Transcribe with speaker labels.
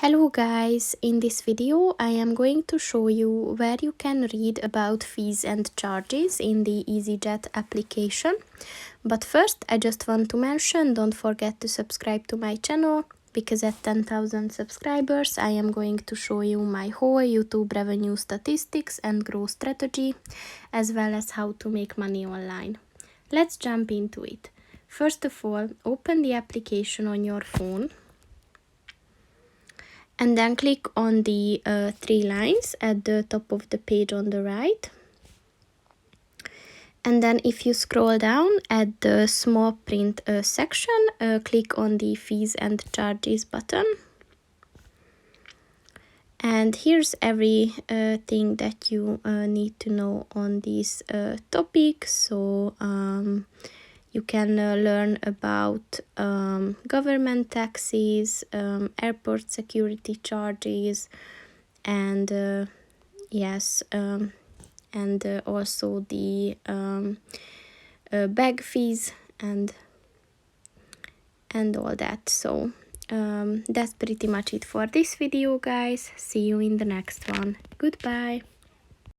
Speaker 1: Hello guys, in this video I am going to show you where you can read about fees and charges in the EasyJet application. But first I just want to mention, don't forget to subscribe to my channel, because at 10,000 subscribers I am going to show you my whole YouTube revenue statistics and growth strategy, as well as how to make money online. Let's jump into it. First of all, open the application on your phone. And then click on the three lines at the top of the page on the right. And then if you scroll down at the small print section, click on the fees and charges button. And here's everything that you need to know on this topic. So you can learn about government taxes, airport security charges, and also the bag fees and all that. So that's pretty much it for this video, guys. See you in the next one. Goodbye.